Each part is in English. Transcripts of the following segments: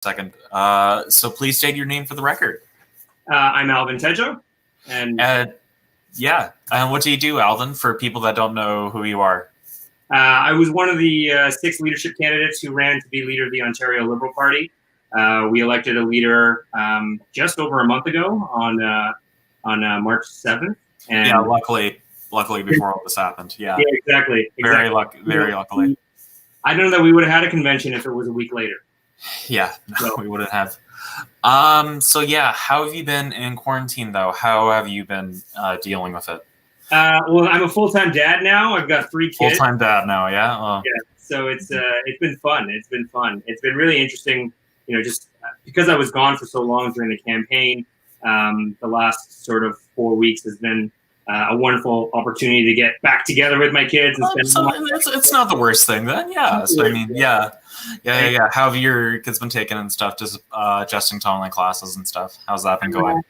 second. So please state your name for the record. I'm Alvin Tedjo, and what do you do, Alvin, for people that don't know who you are? I was one of the 6 leadership candidates who ran to be leader of the Ontario Liberal Party. We elected a leader just over a month ago on March 7th. And yeah, luckily before all this happened. Yeah, exactly. Very luckily. I don't know that we would have had a convention if it was a week later. Yeah, no, we wouldn't have. So yeah, how have you been in quarantine though? How have you been dealing with it? Well, I'm a full-time dad now. I've got 3 kids. Full-time dad now, yeah. Yeah. So it's been fun. It's been really interesting. Just because I was gone for so long during the campaign, the last sort of 4 weeks has been a wonderful opportunity to get back together with my kids and spend. So it's not the worst thing then. Yeah. So, I mean, yeah. How have your kids been taking and stuff? Just adjusting to online classes and stuff. How's that been going?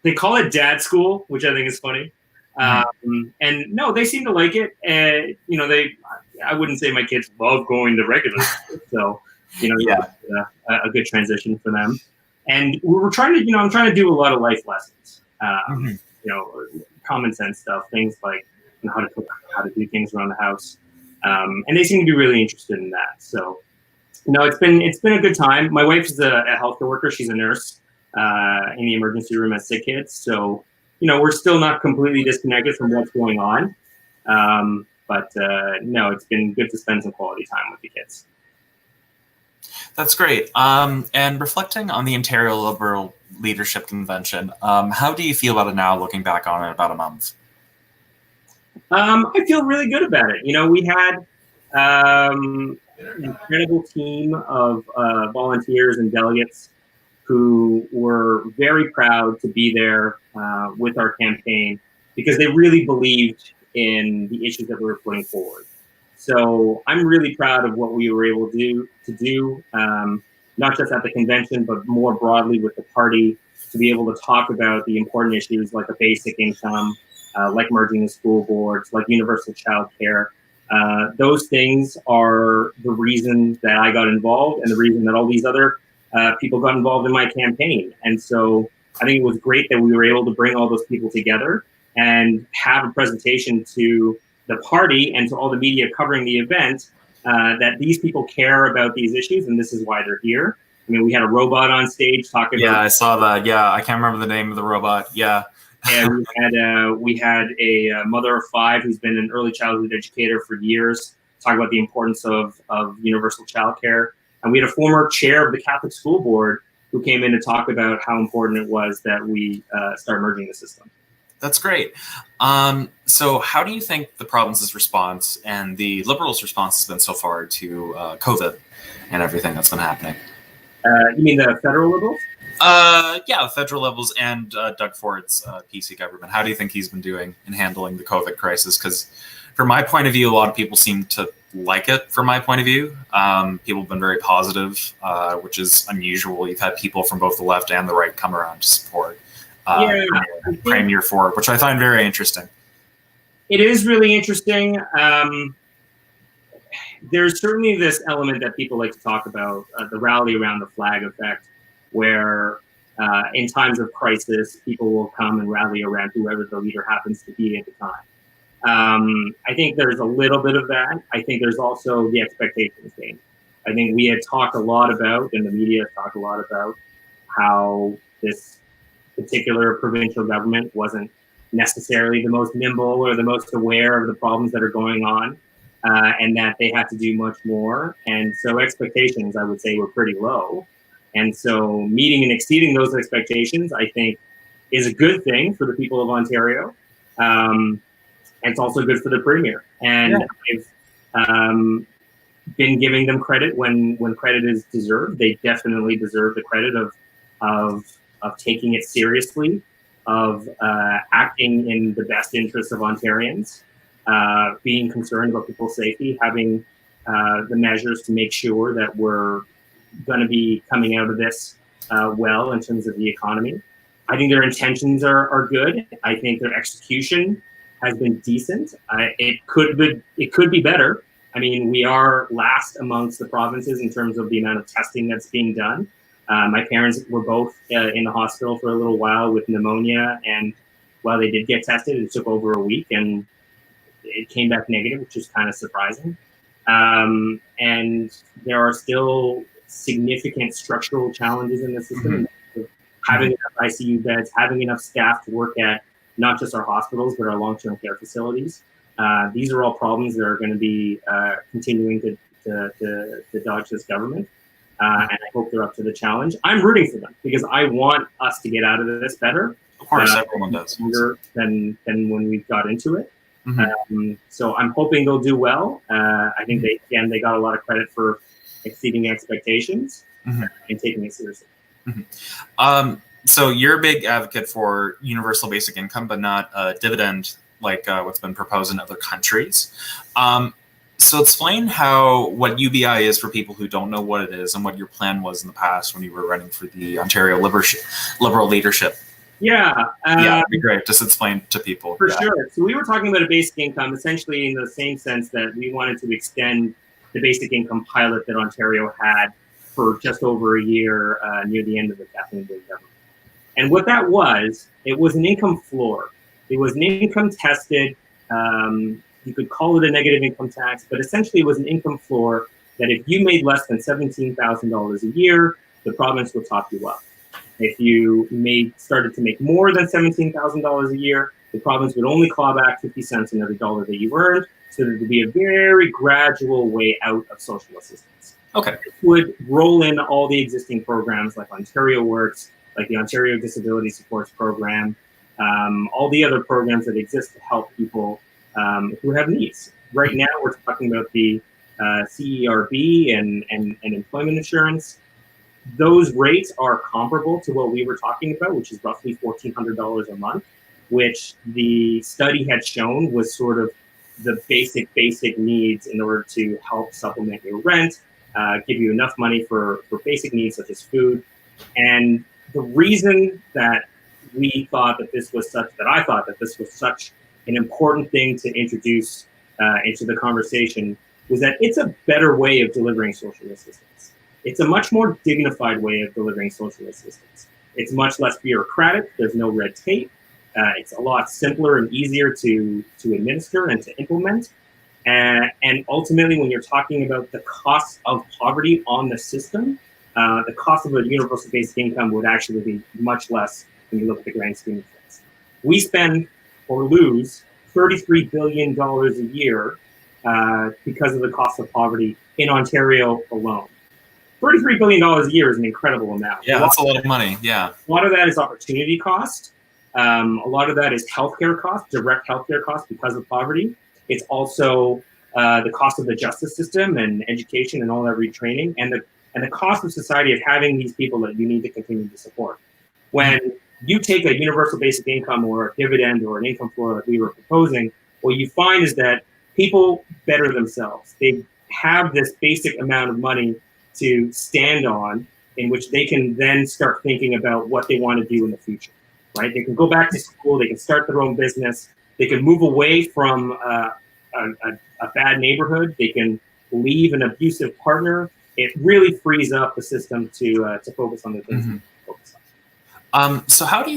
They call it dad school, which I think is funny. And no, they seem to like it. I wouldn't say my kids love going to regular school, so a good transition for them. And we're trying to, I'm trying to do a lot of life lessons. Common sense stuff, things like how to cook, how to do things around the house, and they seem to be really interested in that. So, it's been a good time. My wife is a healthcare worker; she's a nurse in the emergency room at sick kids. So, we're still not completely disconnected from what's going on. But it's been good to spend some quality time with the kids. That's great. And reflecting on the Ontario Liberal Leadership Convention, how do you feel about it now, looking back on it about a month? I feel really good about it. We had an incredible team of volunteers and delegates who were very proud to be there with our campaign because they really believed in the issues that we were putting forward. So I'm really proud of what we were able to do, not just at the convention, but more broadly with the party, to be able to talk about the important issues like a basic income, like merging the school boards, like universal child care. Those things are the reason that I got involved and the reason that all these other people got involved in my campaign. And so I think it was great that we were able to bring all those people together and have a presentation to the party and to all the media covering the event that these people care about these issues and this is why they're here. I mean, we had a robot on stage talking. Yeah, I saw that. Yeah, I can't remember the name of the robot. Yeah. And we had a mother of 5 who's been an early childhood educator for years, talk about the importance of universal childcare. And we had a former chair of the Catholic School Board who came in to talk about how important it was that we start merging the system. That's great. So how do you think the province's response and the Liberals' response has been so far to COVID and everything that's been happening? You mean the federal Liberals? Yeah, federal levels and Doug Ford's PC government. How do you think he's been doing in handling the COVID crisis? Because from my point of view, a lot of people seem to like it from my point of view. People have been very positive, which is unusual. You've had people from both the left and the right come around to support Premier Ford, which I find very interesting. It is really interesting. There's certainly this element that people like to talk about, the rally around the flag effect, where in times of crisis, people will come and rally around whoever the leader happens to be at the time. I think there's a little bit of that. I think there's also the expectations game. I think we had talked a lot about, and the media has talked a lot about, how this particular provincial government wasn't necessarily the most nimble or the most aware of the problems that are going on, and that they had to do much more. And so expectations, I would say, were pretty low. And so meeting and exceeding those expectations, I think, is a good thing for the people of Ontario. And it's also good for the Premier. And I've been giving them credit when credit is deserved. They definitely deserve the credit of taking it seriously, of acting in the best interests of Ontarians, being concerned about people's safety, having the measures to make sure that we're going to be coming out of this well in terms of the economy. I think their intentions are good. I think their execution has been decent. It could be better. I mean, we are last amongst the provinces in terms of the amount of testing that's being done. My parents were both in the hospital for a little while with pneumonia, and while they did get tested, it took over a week, and it came back negative, which is kind of surprising. And there are still significant structural challenges in the system. Mm-hmm. Having enough ICU beds, having enough staff to work at not just our hospitals, but our long-term care facilities. These are all problems that are going to be continuing to dodge this government. And I hope they're up to the challenge. I'm rooting for them because I want us to get out of this better. Of course, everyone does. Than when we got into it. Mm-hmm. So I'm hoping they'll do well. I think they got a lot of credit for exceeding expectations and taking it seriously. So you're a big advocate for universal basic income, but not a dividend like what's been proposed in other countries. So explain what UBI is for people who don't know what it is and what your plan was in the past when you were running for the Ontario Liberal leadership. Yeah. Yeah, it'd be great. Just explain to people. For sure. So we were talking about a basic income essentially in the same sense that we wanted to extend the basic income pilot that Ontario had for just over a year near the end of the Kathleen Wynne government. And what that was, it was an income floor. It was an income tested, you could call it a negative income tax, but essentially it was an income floor that if you made less than $17,000 a year, the province would top you up. If you started to make more than $17,000 a year, the province would only claw back 50 cents on every dollar that you earned, so there would be a very gradual way out of social assistance. Okay. It would roll in all the existing programs like Ontario Works, like the Ontario Disability Supports Program, all the other programs that exist to help people who have needs. Right now, we're talking about the CERB and employment insurance. Those rates are comparable to what we were talking about, which is roughly $1,400 a month, which the study had shown was sort of the basic needs in order to help supplement your rent, give you enough money for basic needs such as food. And the reason that I thought that this was such an important thing to introduce into the conversation was that it's a better way of delivering social assistance. It's a much more dignified way of delivering social assistance. It's much less bureaucratic. There's no red tape. It's a lot simpler and easier to administer and to implement. And ultimately, when you're talking about the cost of poverty on the system, the cost of a universal basic income would actually be much less when you look at the grand scheme of things. We spend or lose $33 billion a year because of the cost of poverty in Ontario alone. $33 billion a year is an incredible amount. Yeah, that's a lot of money. Yeah. A lot of that is opportunity cost. A lot of that is healthcare cost, direct healthcare cost because of poverty. It's also the cost of the justice system and education and all that retraining, and the cost of society of having these people that you need to continue to support. When you take a universal basic income or a dividend or an income floor like we were proposing, what you find is that people better themselves. They have this basic amount of money to stand on, in which they can then start thinking about what they want to do in the future, right? They can go back to school, they can start their own business, they can move away from a bad neighborhood, they can leave an abusive partner. It really frees up the system to focus on the things they focus on. So what do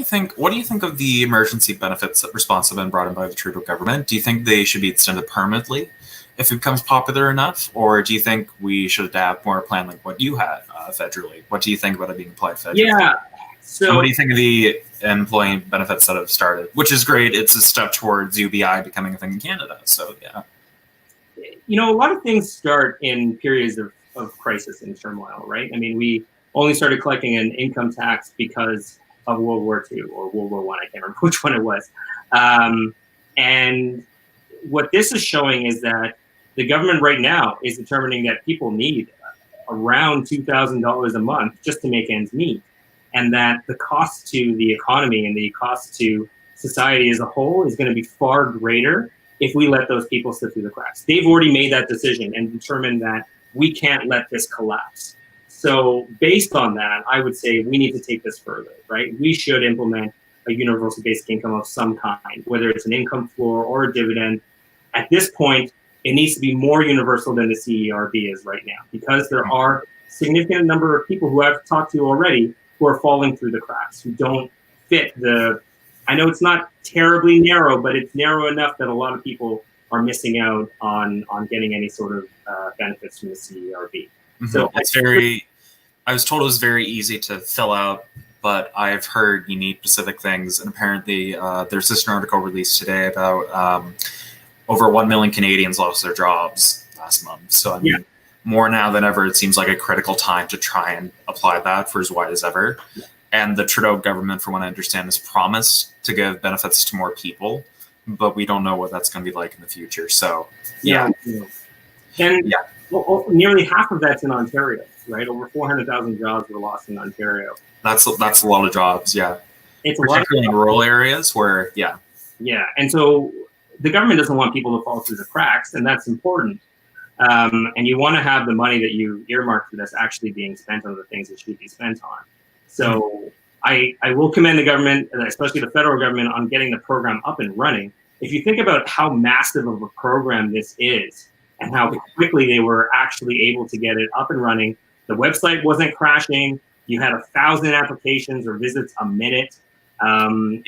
you think of the emergency benefits response that have been brought in by the Trudeau government? Do you think they should be extended permanently if it becomes popular enough? Or do you think we should adapt more a plan like what you had federally? What do you think about it being applied federally? Yeah. So and what do you think of the employee benefits that have started? Which is great. It's a step towards UBI becoming a thing in Canada. So, yeah. You know, a lot of things start in periods of crisis and turmoil, right? I mean, we only started collecting an income tax because of World War II or World War I. I can't remember which one it was. And what this is showing is that the government right now is determining that people need around $2,000 a month just to make ends meet. And that the cost to the economy and the cost to society as a whole is going to be far greater if we let those people slip through the cracks. They've already made that decision and determined that we can't let this collapse. So based on that, I would say we need to take this further, right? We should implement a universal basic income of some kind, whether it's an income floor or a dividend. At this point, it needs to be more universal than the CERB is right now, because there are significant number of people who I've talked to already who are falling through the cracks, who don't fit the, I know it's not terribly narrow, but it's narrow enough that a lot of people are missing out on getting any sort of benefits from the CERB. So it's I was told it was very easy to fill out, but I've heard you need specific things. And apparently there's this article released today about over 1 million Canadians lost their jobs last month. So I mean, more now than ever, it seems like a critical time to try and apply that for as wide as ever. Yeah. And the Trudeau government, from what I understand, has promised to give benefits to more people, but we don't know what that's going to be like in the future. So and well, nearly half of that's in Ontario, right? Over 400,000 jobs were lost in Ontario. That's a lot of jobs. Yeah, it's particularly in rural areas where and so the government doesn't want people to fall through the cracks, and that's important. And you want to have the money that you earmarked for this actually being spent on the things it should be spent on. So I will commend the government, especially the federal government, on getting the program up and running. If you think about how massive of a program this is and how quickly they were actually able to get it up and running, the website wasn't crashing. You had 1,000 applications or visits a minute. And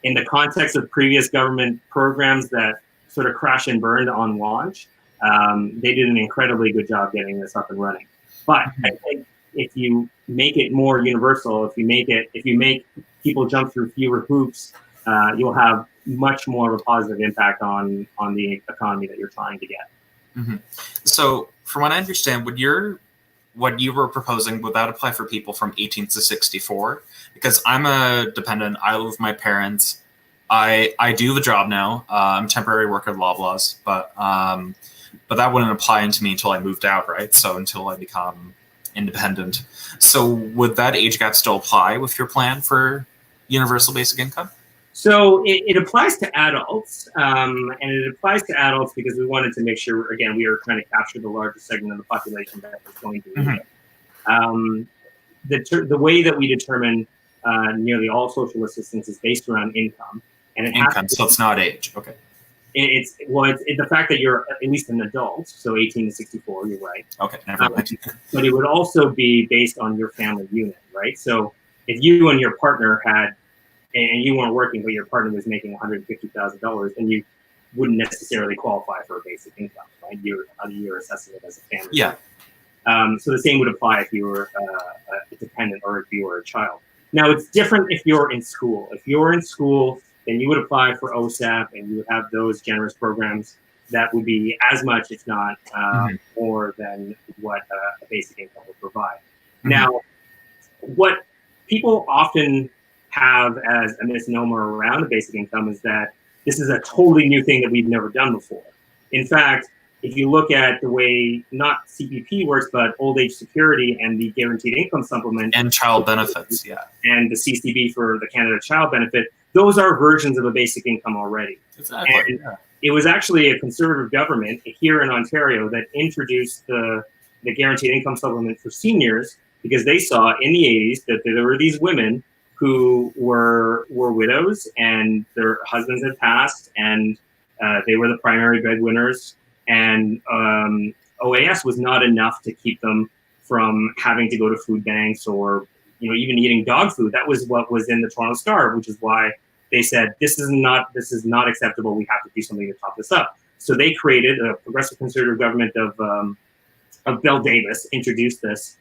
in the context of previous government programs that sort of crash and burned on launch, they did an incredibly good job getting this up and running. But I think if you make it more universal, if you make people jump through fewer hoops, you'll have much more of a positive impact on the economy that you're trying to get. So, from what I understand, what you were proposing, would that apply for people from 18 to 64? Because I'm a dependent, I live with my parents. I do have a job now. I'm temporary worker at Loblaws, but that wouldn't apply to me until I moved out, right? So until I become independent. So would that age gap still apply with your plan for universal basic income? So it applies to adults, and it applies to adults because we wanted to make sure, again, we were trying to capture the largest segment of the population that was going to need it. The way that we determine nearly all social assistance is based around income, and it income. So it's not age. Okay. It's the fact that you're at least an adult, so 18 to 64. You're right. Okay. Never mind. But it would also be based on your family unit, right? So if you and your partner had, and you weren't working, but your partner was making $150,000, then you wouldn't necessarily qualify for a basic income, right? You're assessing it as a family. Yeah. So the same would apply if you were a dependent or if you were a child. Now it's different if you're in school. If you're in school, then you would apply for OSAP, and you would have those generous programs that would be as much, if not more, than what a basic income would provide. Now, what people often have as a misnomer around a basic income is that this is a totally new thing that we've never done before. In fact, if you look at the way not CPP works, but old age security and the guaranteed income supplement and child benefits, and the CCB for the Canada Child Benefit, those are versions of a basic income already. Exactly. And it was actually a Conservative government here in Ontario that introduced the guaranteed income supplement for seniors, because they saw in the 80s that there were these women who were widows and their husbands had passed, and they were the primary breadwinners, and OAS was not enough to keep them from having to go to food banks or even eating dog food. That was what was in the Toronto Star, which is why they said this is not acceptable. We have to do something to top this up. So they created a progressive Conservative government of Bill Davis introduced this,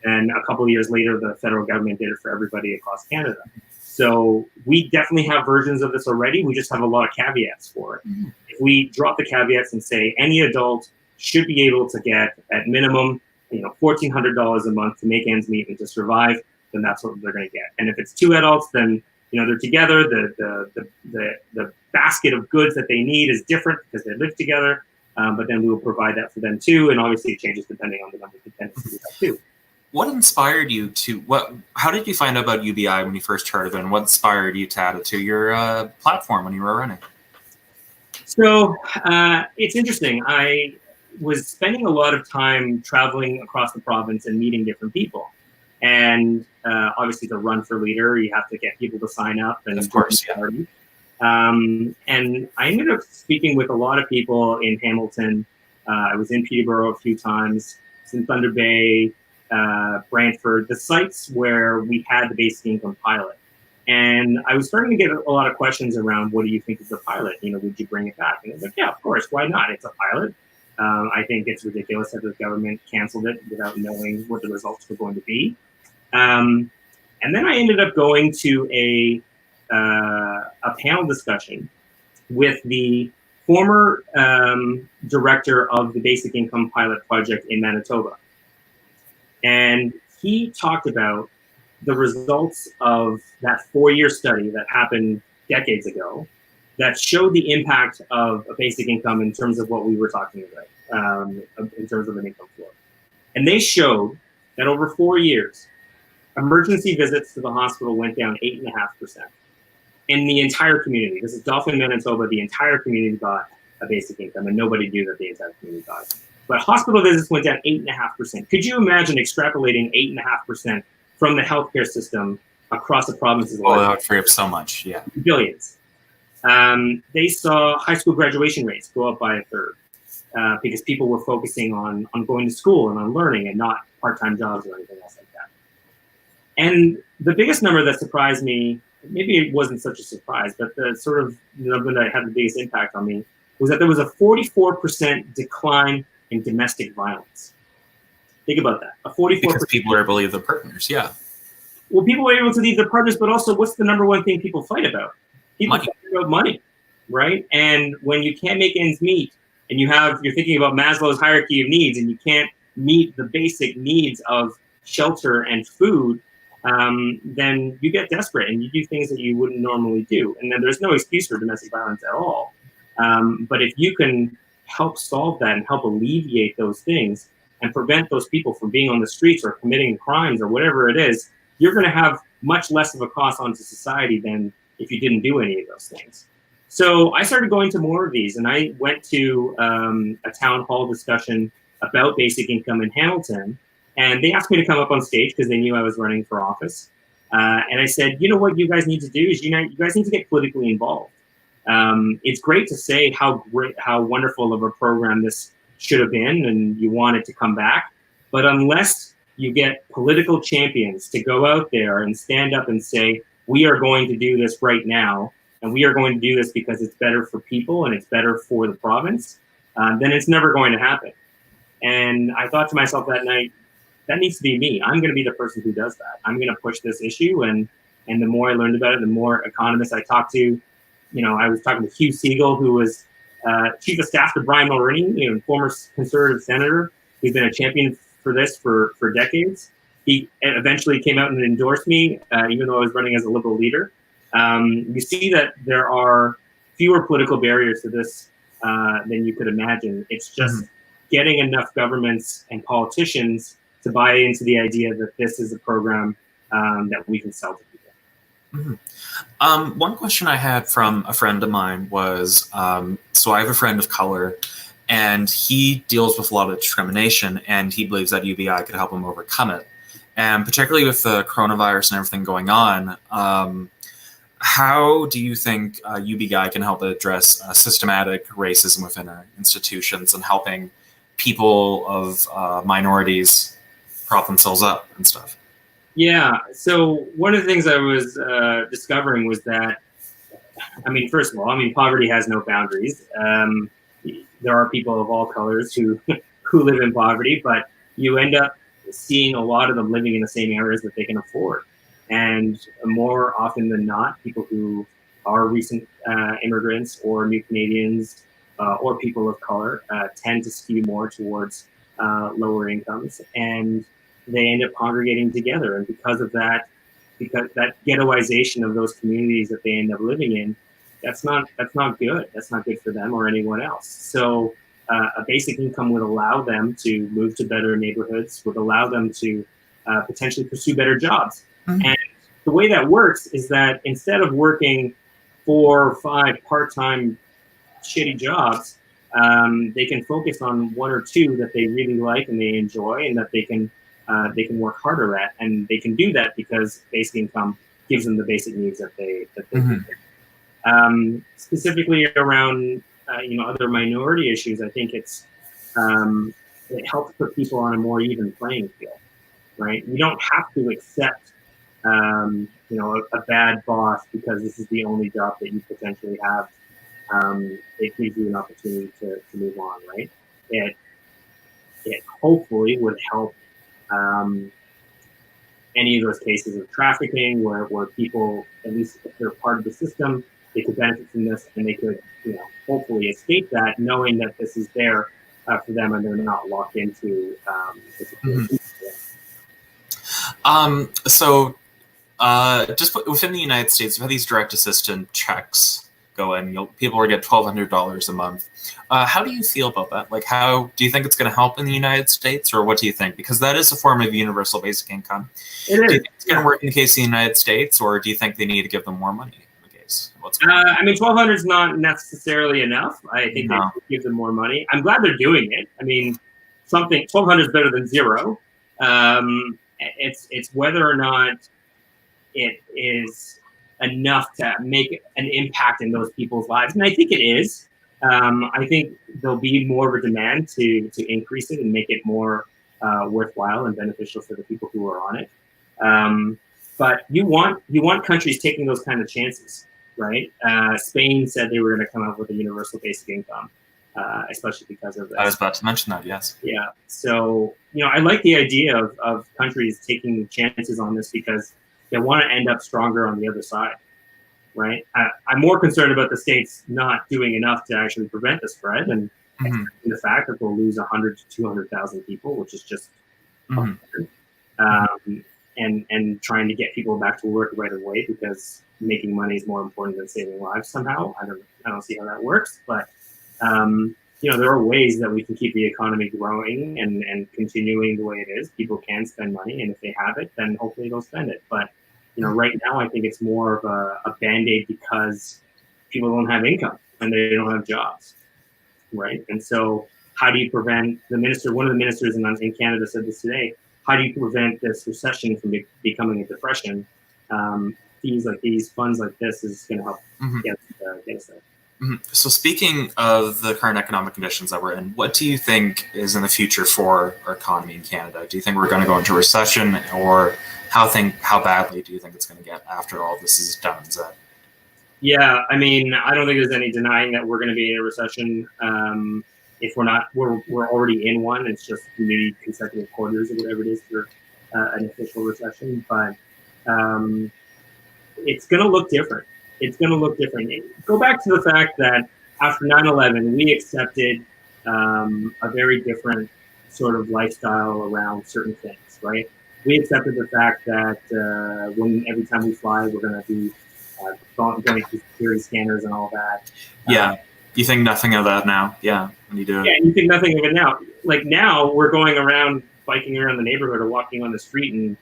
and a couple of years later, the federal government did it for everybody across Canada. So we definitely have versions of this already. We just have a lot of caveats for it. If we drop the caveats and say any adult should be able to get at minimum, $1,400 a month to make ends meet and to survive, then that's what they're going to get. And if it's two adults, then they're together. The basket of goods that they need is different because they live together. But then we will provide that for them too, and obviously it changes depending on the number of dependents we have too. What inspired you how did you find out about UBI when you first heard of it, and what inspired you to add it to your platform when you were running? So it's interesting. I was spending a lot of time traveling across the province and meeting different people. And obviously to run for leader, you have to get people to sign up. And of course, And I ended up speaking with a lot of people in Hamilton. I was in Peterborough a few times, in Thunder Bay, Brantford, the sites where we had the basic income pilot. And I was starting to get a lot of questions around, what do you think of the pilot? You know, would you bring it back? And I was like, yeah, of course, why not? It's a pilot. I think it's ridiculous that the government canceled it without knowing what the results were going to be. And then I ended up going to a panel discussion with the former director of the Basic Income Pilot Project in Manitoba. And he talked about the results of that 4-year study that happened decades ago that showed the impact of a basic income in terms of what we were talking about, in terms of an income floor. And they showed that over 4 years, emergency visits to the hospital went down 8.5% in the entire community. This is Dauphin, Manitoba. The entire community got a basic income, and nobody knew that the entire community got it. But hospital visits went down 8.5%. Could you imagine extrapolating 8.5% from the healthcare system across the provinces? Oh, that would free up so much, yeah. Billions. They saw high school graduation rates go up by 1/3 because people were focusing on going to school and on learning and not part-time jobs or anything else like that. And the biggest number that surprised me, maybe it wasn't such a surprise, but the sort of number that had the biggest impact on me was that there was a 44% decline in domestic violence. Think about that. A 44%. Because people are able to leave their partners, yeah. Well, people were able to leave their partners, but also what's the number one thing people fight about? People fight about money, right? And when you can't make ends meet, and you're thinking about Maslow's hierarchy of needs, and you can't meet the basic needs of shelter and food, then you get desperate and you do things that you wouldn't normally do. And then there's no excuse for domestic violence at all. But if you can help solve that and help alleviate those things and prevent those people from being on the streets or committing crimes or whatever it is, you're going to have much less of a cost onto society than if you didn't do any of those things. So I started going to more of these, and I went to a town hall discussion about basic income in Hamilton, and they asked me to come up on stage because they knew I was running for office. And I said, you know what you guys need to do is you guys need to get politically involved. It's great to say how wonderful of a program this should have been and you want it to come back. But unless you get political champions to go out there and stand up and say, we are going to do this right now, and we are going to do this because it's better for people and it's better for the province, then it's never going to happen. And I thought to myself that night, that needs to be me. I'm going to be the person who does that. I'm going to push this issue. And the more I learned about it, the more economists I talked to. You know, I was talking to Hugh Siegel, who was chief of staff to Brian Mulroney, former conservative senator. He's been a champion for this for decades. He eventually came out and endorsed me, even though I was running as a Liberal leader. You see that there are fewer political barriers to this than you could imagine. It's just getting enough governments and politicians to buy into the idea that this is a program that we can sell to people. One question I had from a friend of mine was, so I have a friend of color, and he deals with a lot of discrimination, and he believes that UBI could help him overcome it. And particularly with the coronavirus and everything going on, how do you think UBI can help address systematic racism within our institutions and helping people of minorities prop themselves up and stuff? Yeah, so one of the things I was discovering was that, first of all, poverty has no boundaries. There are people of all colors who live in poverty, but you end up seeing a lot of them living in the same areas that they can afford. And more often than not, people who are recent immigrants or new Canadians or people of color tend to skew more towards lower incomes, and they end up congregating together. And because of that, because that ghettoization of those communities that they end up living in, that's not good. That's not good for them or anyone else. So a basic income would allow them to move to better neighborhoods, would allow them to potentially pursue better jobs. And the way that works is that instead of working 4 or 5 part-time shitty jobs, they can focus on 1 or 2 that they really like and they enjoy and that they can work harder at. And they can do that because basic income gives them the basic needs that they need. Specifically around other minority issues, I think it helps put people on a more even playing field, right? You don't have to accept a bad boss because this is the only job that you potentially have. It gives you an opportunity to move on, right? It hopefully would help any of those cases of trafficking where people, at least if they're part of the system, they could benefit from this and they could, hopefully escape that, knowing that this is there for them and they're not locked into the situation. So just within the United States, we've had these direct assistant checks go in. People will get $1,200 a month. How do you feel about that? Like, how do you think it's going to help in the United States, or what do you think? Because that is a form of universal basic income. It is. Do you think it's going to work in the case of the United States, or do you think they need to give them more money in the case? I mean, $1,200 is not necessarily enough. I think they should give them more money. I'm glad they're doing it. I mean, $1,200 is better than zero. It's whether or not it is enough to make an impact in those people's lives, and I think it is. I think there'll be more of a demand to increase it and make it more worthwhile and beneficial for the people who are on it. But you want countries taking those kind of chances, right? Spain said they were going to come up with a universal basic income, especially because of this. I was about to mention that, yes. Yeah. So, I like the idea of countries taking chances on this because they want to end up stronger on the other side, right? I'm more concerned about the states not doing enough to actually prevent the spread and the fact that they'll lose 100 to 200,000 people, which is just and trying to get people back to work right away because making money is more important than saving lives somehow. I don't see how that works, but there are ways that we can keep the economy growing and continuing the way it is. People can spend money, and if they have it, then hopefully they'll spend it. But right now, I think it's more of a Band-Aid because people don't have income and they don't have jobs, right? And so how do you prevent one of the ministers in Canada said this today, how do you prevent this recession from becoming a depression? Fees like these, funds like this is going to help get us there. So speaking of the current economic conditions that we're in, what do you think is in the future for our economy in Canada? Do you think we're going to go into recession, or how badly do you think it's going to get after all this is done? Yeah, I mean, I don't think there's any denying that we're going to be in a recession. If we're not, we're already in one. It's just maybe consecutive quarters or whatever it is for an official recession. But it's going to look different. It's going to look different. Go back to the fact that after 9/11, we accepted a very different sort of lifestyle around certain things, right? We accepted the fact that every time we fly, we're going to be going through security scanners and all that. Yeah. You think nothing of that now? Yeah, when you do it. Yeah, you think nothing of it now. Like now, we're going around, biking around the neighborhood or walking on the street, and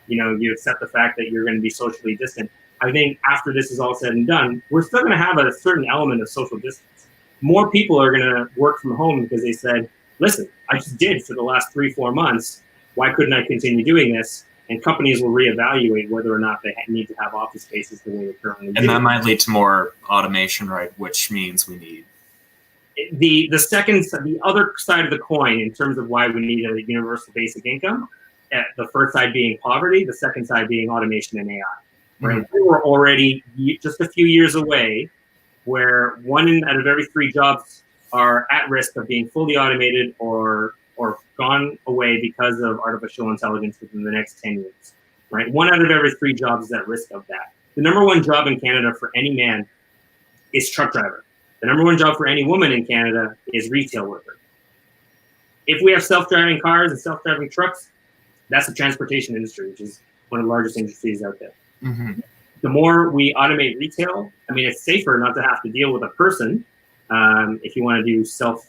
you accept the fact that you're going to be socially distant. I think after this is all said and done, we're still going to have a certain element of social distance. More people are going to work from home because they said, listen, I just did for the last 3-4 months. Why couldn't I continue doing this? And companies will reevaluate whether or not they need to have office spaces the way they currently do. And that might lead to more automation, right? Which means we need the other side of the coin in terms of why we need a universal basic income. The first side being poverty, the second side being automation and AI. Right, we were already just a few years away, where 1 out of every 3 jobs are at risk of being fully automated or gone away because of artificial intelligence within the next 10 years. Right, 1 out of every 3 jobs is at risk of that. The number 1 job in Canada for any man is truck driver. The number 1 job for any woman in Canada is retail worker. If we have self-driving cars and self-driving trucks, that's the transportation industry, which is one of the largest industries out there. The more we automate retail, I mean, it's safer not to have to deal with a person. If you want to do self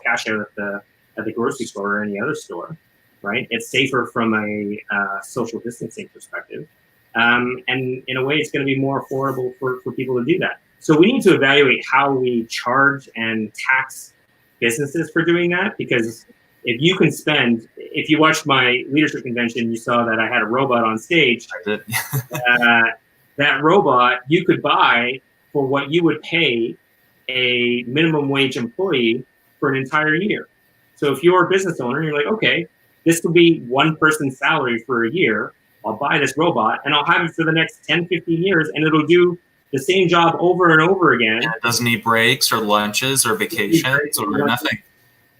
cash out at the grocery store or any other store, right? It's safer from a social distancing perspective, and in a way, it's going to be more affordable for people to do that. So we need to evaluate how we charge and tax businesses for doing that, because if you watched my leadership convention, you saw that I had a robot on stage. I did. that robot you could buy for what you would pay a minimum wage employee for an entire year. So if you're a business owner, you're like, okay, this will be one person's salary for a year. I'll buy this robot and I'll have it for the next 10, 15 years, and it'll do the same job over and over again. And it doesn't need breaks or lunches or vacations or nothing.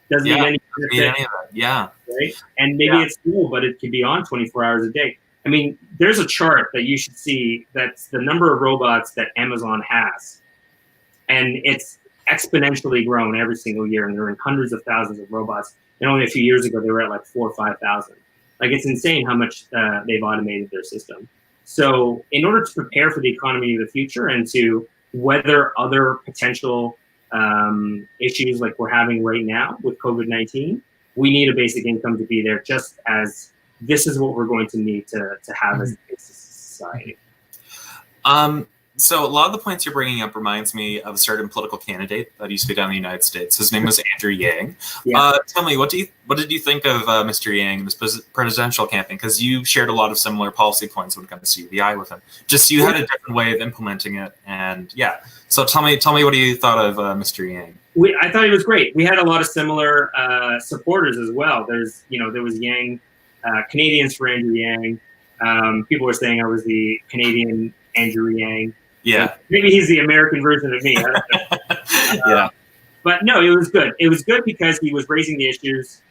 Doesn't need any of that. Yeah. Right? And maybe it's cool, but it could be on 24 hours a day. I mean, there's a chart that you should see that's the number of robots that Amazon has. And it's exponentially grown every single year. And there are hundreds of thousands of robots. And only a few years ago, they were at like 4,000 or 5,000. Like, it's insane how much they've automated their system. So in order to prepare for the economy of the future and to weather other potential issues like we're having right now with COVID-19, we need a basic income to be there, just as this is what we're going to need to have as a society. So a lot of the points you're bringing up reminds me of a certain political candidate that used to be down in the United States. His name was Andrew Yang. Yeah. Tell me, what did you think of Mr. Yang in this presidential campaign? Because you shared a lot of similar policy points when it comes to UBI with him. Just you had a different way of implementing it, and yeah. So tell me what you thought of Mr. Yang. I thought he was great. We had a lot of similar supporters as well. There was Yang, Canadians for Andrew Yang. People were saying I was the Canadian Andrew Yang. Yeah. Maybe he's the American version of me. Yeah. But no, it was good. It was good because he was raising the issues,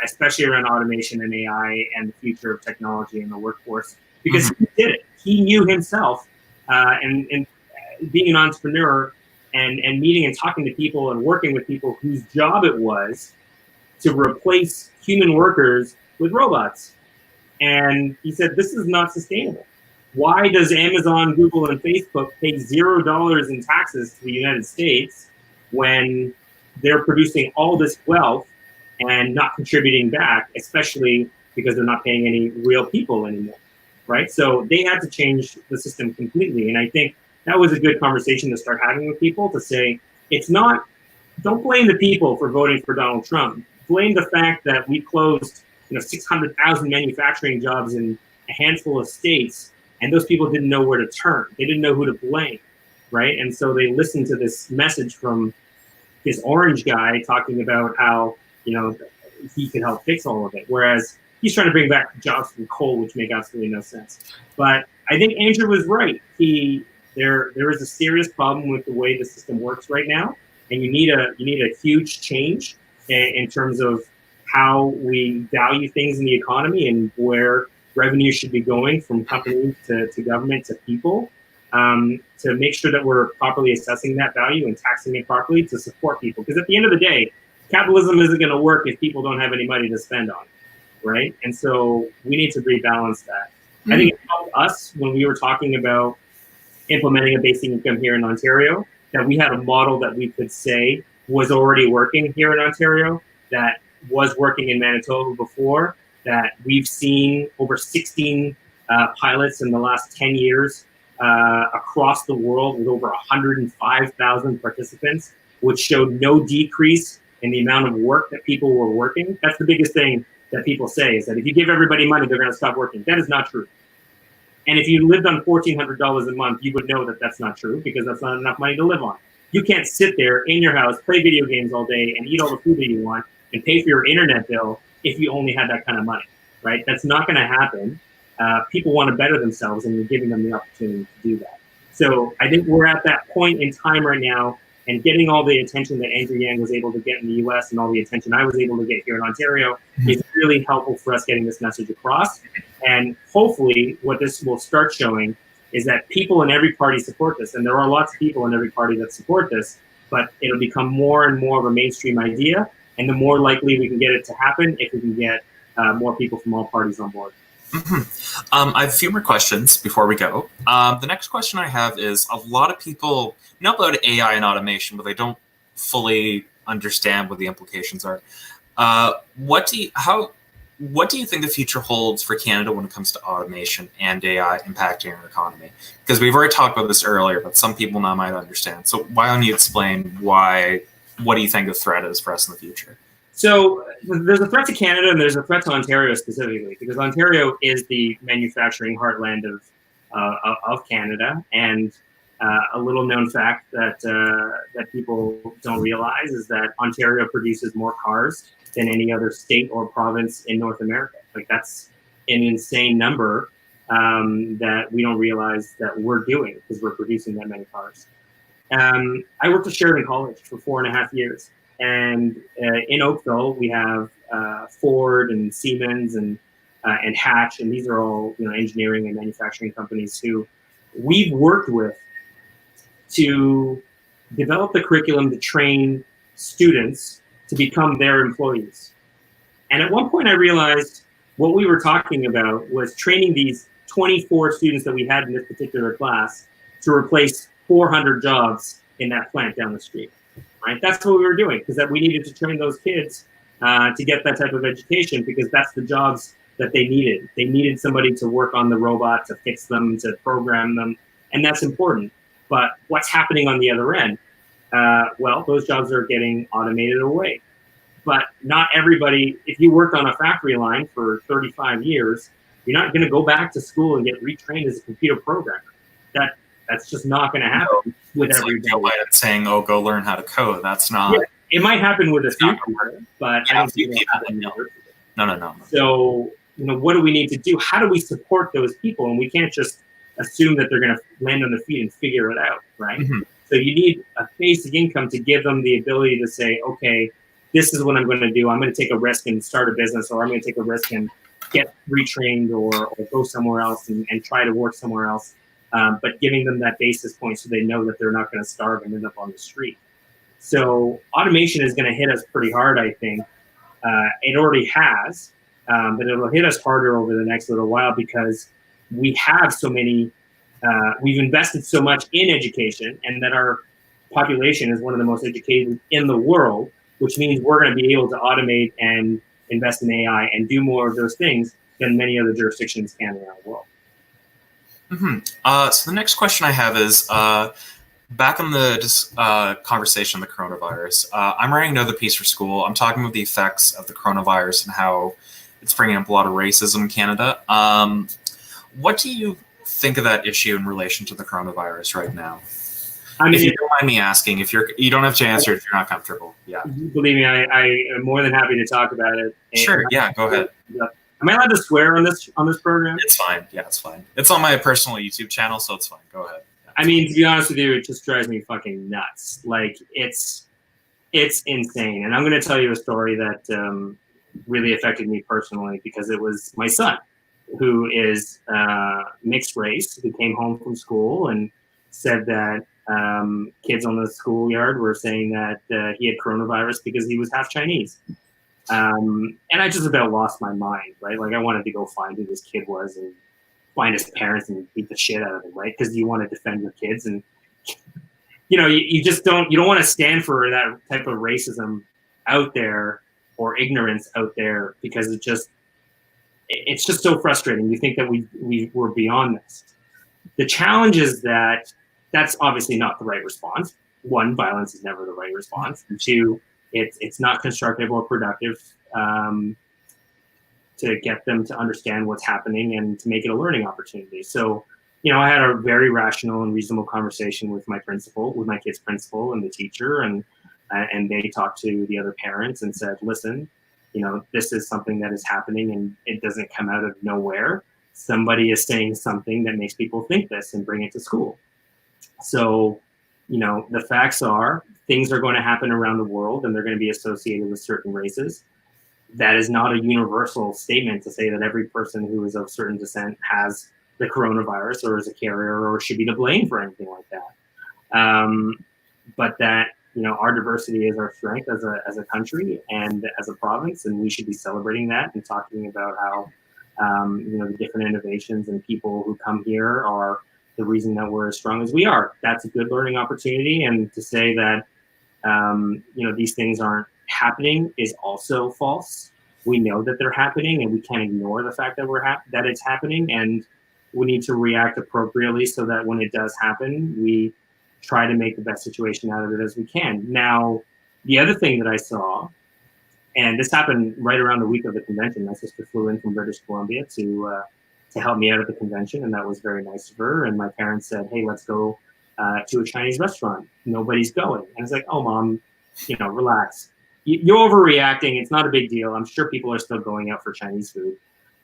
especially around automation and AI and the future of technology in the workforce, because he did it. He knew himself, and being an entrepreneur and meeting and talking to people and working with people whose job it was to replace human workers with robots. And he said, this is not sustainable. Why does Amazon, Google, and Facebook pay $0 in taxes to the United States when they're producing all this wealth and not contributing back, especially because they're not paying any real people anymore, right? So they had to change the system completely. And I think that was a good conversation to start having with people, to say, don't blame the people for voting for Donald Trump. Blame the fact that we closed 600,000 manufacturing jobs in a handful of states, and those people didn't know where to turn. They didn't know who to blame, right? And so they listened to this message from this orange guy talking about how, he could help fix all of it. Whereas he's trying to bring back jobs from coal, which make absolutely no sense. But I think Andrew was right. There is a serious problem with the way the system works right now. And you need a huge change in terms of how we value things in the economy and where revenue should be going from companies to government to people, to make sure that we're properly assessing that value and taxing it properly to support people. Because at the end of the day, capitalism isn't going to work if people don't have any money to spend on it, right? And so we need to rebalance that. I think it helped us when we were talking about implementing a basic income here in Ontario, that we had a model that we could say was already working here in Ontario, that was working in Manitoba before, that we've seen over 16 pilots in the last 10 years across the world with over 105,000 participants, which showed no decrease in the amount of work that people were working. That's the biggest thing that people say, is that if you give everybody money, they're going to stop working. That is not true. And if you lived on $1,400 a month, you would know that that's not true, because that's not enough money to live on. You can't sit there in your house, play video games all day, and eat all the food that you want, and pay for your internet bill if you only had that kind of money, right? That's not going to happen. People want to better themselves, and you're giving them the opportunity to do that. So I think we're at that point in time right now, and getting all the attention that Andrew Yang was able to get in the US and all the attention I was able to get here in Ontario is really helpful for us getting this message across. And hopefully what this will start showing is that people in every party support this. And there are lots of people in every party that support this, but it'll become more and more of a mainstream idea. And the more likely we can get it to happen if we can get more people from all parties on board. I have a few more questions before we go. The next question I have is, a lot of people know about AI and automation, but they don't fully understand what the implications are. What do you think the future holds for Canada when it comes to automation and AI impacting our economy? Because we've already talked about this earlier, but some people now might understand. So why don't you explain what do you think the threat is for us in the future? So there's a threat to Canada and there's a threat to Ontario specifically, because Ontario is the manufacturing heartland of Canada. And a little known fact that people don't realize is that Ontario produces more cars than any other state or province in North America. Like, that's an insane number that we don't realize that we're doing because we're producing that many cars. I worked at Sheridan College for 4.5 years, and in Oakville we have Ford and Siemens and Hatch, and these are all engineering and manufacturing companies who we've worked with to develop the curriculum to train students to become their employees. And at one point I realized what we were talking about was training these 24 students that we had in this particular class to replace 400 jobs in that plant down the street. Right? That's what we were doing, because that we needed to train those kids to get that type of education, because that's the jobs that they needed. They needed somebody to work on the robot, to fix them, to program them, and that's important. But what's happening on the other end? Well, those jobs are getting automated away. But not everybody, if you worked on a factory line for 35 years, you're not going to go back to school and get retrained as a computer programmer. That's just not going to happen with everybody. Joe Biden saying, "Oh, go learn how to code." That's not. Yeah, it might happen with a few people, but I don't think it'll happen. No. So, what do we need to do? How do we support those people? And we can't just assume that they're going to land on their feet and figure it out, right? Mm-hmm. So you need a basic income to give them the ability to say, okay, this is what I'm going to do. I'm going to take a risk and start a business, or I'm going to take a risk and get retrained or go somewhere else and try to work somewhere else. But giving them that basis point so they know that they're not going to starve and end up on the street. So automation is going to hit us pretty hard, I think. It already has, but it'll hit us harder over the next little while, because we have so many, we've invested so much in education, and that our population is one of the most educated in the world, which means we're going to be able to automate and invest in AI and do more of those things than many other jurisdictions can around the world. Mm-hmm. So the next question I have is, back on the conversation on the coronavirus, I'm writing another piece for school. I'm talking about the effects of the coronavirus and how it's bringing up a lot of racism in Canada. What do you think of that issue in relation to the coronavirus right now? I mean, if you don't mind me asking, you don't have to answer if you're not comfortable. Yeah. Believe me, I am more than happy to talk about it. Sure. Yeah. Go ahead. Am I allowed to swear on this program? It's fine. Yeah, it's fine. It's on my personal YouTube channel, so it's fine. Go ahead. Yeah, I mean, to be honest with you, it just drives me fucking nuts. Like, it's insane. And I'm going to tell you a story that really affected me personally, because it was my son, who is mixed race, who came home from school and said that kids on the schoolyard were saying that he had coronavirus because he was half Chinese. And I just about lost my mind, right? Like, I wanted to go find who this kid was and find his parents and beat the shit out of them, right? Because you want to defend your kids, and you just don't want to stand for that type of racism out there or ignorance out there, because it's just so frustrating. You think that we're beyond this. The challenge is that that's obviously not the right response. One, violence is never the right response. And two, it's not constructive or productive to get them to understand what's happening and to make it a learning opportunity. So, I had a very rational and reasonable conversation with my kid's principal and the teacher, and they talked to the other parents and said, listen, this is something that is happening, and it doesn't come out of nowhere. Somebody is saying something that makes people think this, and bring it to school. So, the facts are, things are going to happen around the world, and they're going to be associated with certain races. That is not a universal statement to say that every person who is of certain descent has the coronavirus or is a carrier or should be to blame for anything like that. But that, our diversity is our strength as a country and as a province, and we should be celebrating that and talking about how, the different innovations and people who come here are the reason that we're as strong as we are. That's a good learning opportunity. And to say that, these things aren't happening is also false. We know that they're happening, and we can't ignore the fact that that it's happening, and we need to react appropriately so that when it does happen, we try to make the best situation out of it as we can. Now, the other thing that I saw, and this happened right around the week of the convention, my sister flew in from British Columbia to to help me out at the convention, and that was very nice of her. And my parents said, "Hey, let's go to a Chinese restaurant." Nobody's going, and it's like, "Oh, Mom, relax. You're overreacting. It's not a big deal. I'm sure people are still going out for Chinese food."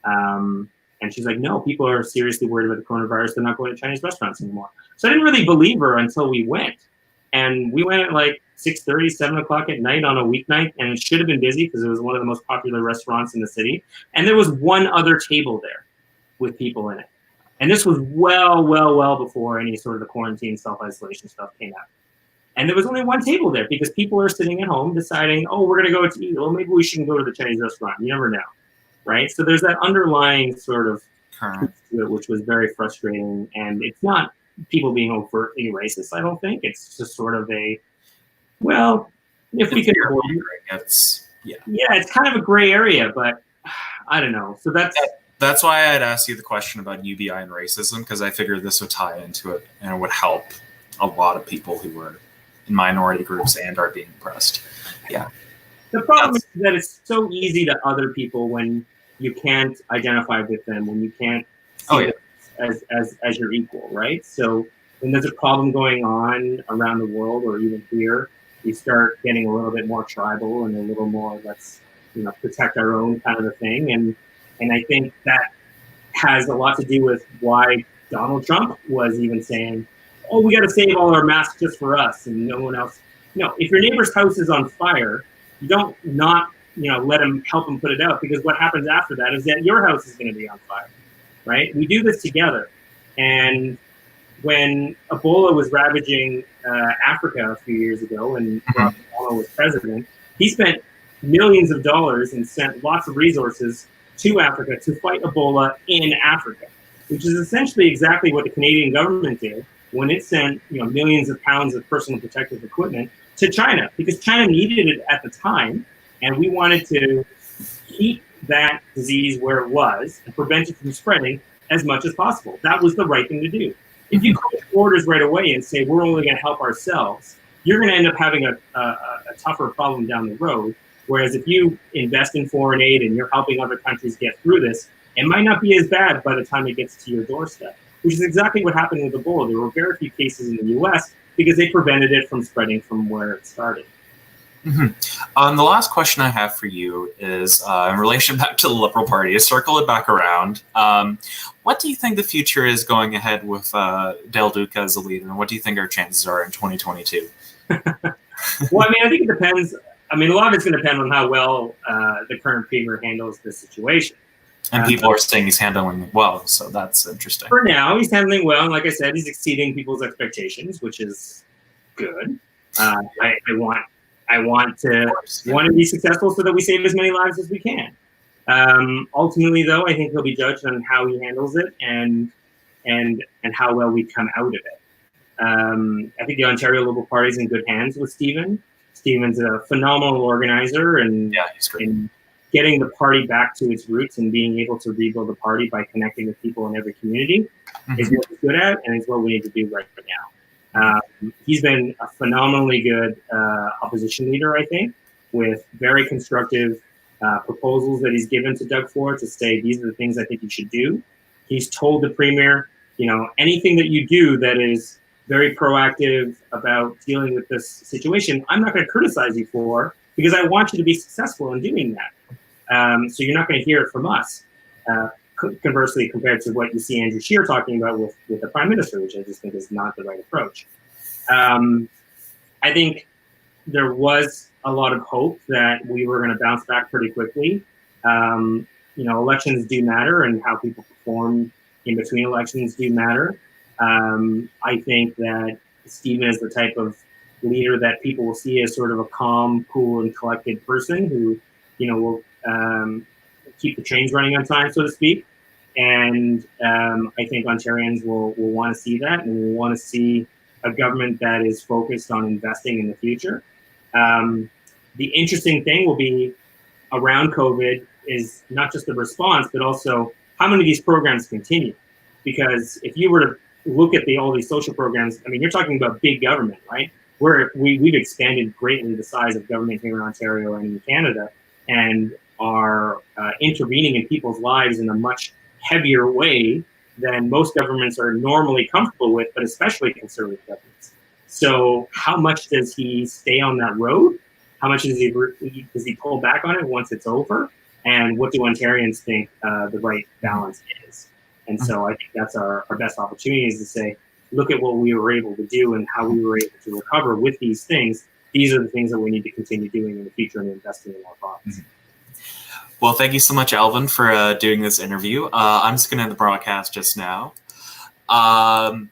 And she's like, "No, people are seriously worried about the coronavirus. They're not going to Chinese restaurants anymore." So I didn't really believe her until we went. And we went at like 6:30, 7 o'clock at night on a weeknight, and it should have been busy because it was one of the most popular restaurants in the city. And there was one other table there with people in it. And this was well before any sort of the quarantine, self-isolation stuff came out. And there was only one table there because people are sitting at home deciding, oh, we're going to go to eat. Well, maybe we shouldn't go to the Chinese restaurant. You never know, right? So there's that underlying sort of to it, which was very frustrating. And it's not people being overtly racist, I don't think. It's just sort of a, well, if we could avoid it. Yeah, it's kind of a gray area, but I don't know. So that's why I'd ask you the question about UBI and racism, because I figured this would tie into it and it would help a lot of people who were in minority groups and are being oppressed. Yeah. The problem is that it's so easy to other people when you can't identify with them, when you can't see them as your equal, right? So when there's a problem going on around the world or even here, you start getting a little bit more tribal and a little more let's protect our own kind of a thing. And I think that has a lot to do with why Donald Trump was even saying, oh, we got to save all our masks just for us and no one else. No, if your neighbor's house is on fire, you don't not let him help him put it out, because what happens after that is that your house is going to be on fire, right? We do this together. And when Ebola was ravaging Africa a few years ago and Barack Obama was president, he spent millions of dollars and sent lots of resources to Africa to fight Ebola in Africa, which is essentially exactly what the Canadian government did when it sent millions of pounds of personal protective equipment to China, because China needed it at the time, and we wanted to keep that disease where it was and prevent it from spreading as much as possible. That was the right thing to do. If you close borders right away and say we're only going to help ourselves, you're going to end up having a tougher problem down the road. Whereas if you invest in foreign aid and you're helping other countries get through this, it might not be as bad by the time it gets to your doorstep, which is exactly what happened with Ebola. There were very few cases in the U.S. because they prevented it from spreading from where it started. The last question I have for you is in relation back to the Liberal Party. To circle it back around, what do you think the future is going ahead with Del Duca as a leader, and what do you think our chances are in 2022? Well, I think it depends. A lot of it's going to depend on how well the current premier handles this situation. And people are saying he's handling it well, so that's interesting. For now, he's handling well, and like I said, he's exceeding people's expectations, which is good. I want to be successful so that we save as many lives as we can. Ultimately, though, I think he'll be judged on how he handles it and how well we come out of it. I think the Ontario Liberal Party is in good hands with Stephen. Stephen's a phenomenal organizer, and he's great. In getting the party back to its roots and being able to rebuild the party by connecting with people in every community is what he's good at, and it's what we need to do right now. He's been a phenomenally good opposition leader, I think, with very constructive proposals that he's given to Doug Ford to say, these are the things I think you should do. He's told the premier, anything that you do that is very proactive about dealing with this situation, I'm not going to criticize you for, because I want you to be successful in doing that. So you're not going to hear it from us. Conversely, compared to what you see Andrew Scheer talking about with the prime minister, which I just think is not the right approach. I think there was a lot of hope that we were going to bounce back pretty quickly. Elections do matter, and how people perform in between elections do matter. I think that Stephen is the type of leader that people will see as sort of a calm, cool, and collected person who, will keep the trains running on time, so to speak. And I think Ontarians will want to see that, and will want to see a government that is focused on investing in the future. The interesting thing will be around COVID is not just the response, but also how many of these programs continue. Because if you were to look at all these social programs, you're talking about big government, right? We've expanded greatly the size of government here in Ontario and in Canada, and are intervening in people's lives in a much heavier way than most governments are normally comfortable with, but especially conservative governments. So how much does he stay on that road? How much does he pull back on it once it's over? And what do Ontarians think the right balance is? And so I think that's our best opportunity, is to say, look at what we were able to do and how we were able to recover with these things. These are the things that we need to continue doing in the future and investing in our province. Well, thank you so much, Alvin, for doing this interview. I'm just going to end the broadcast just now. So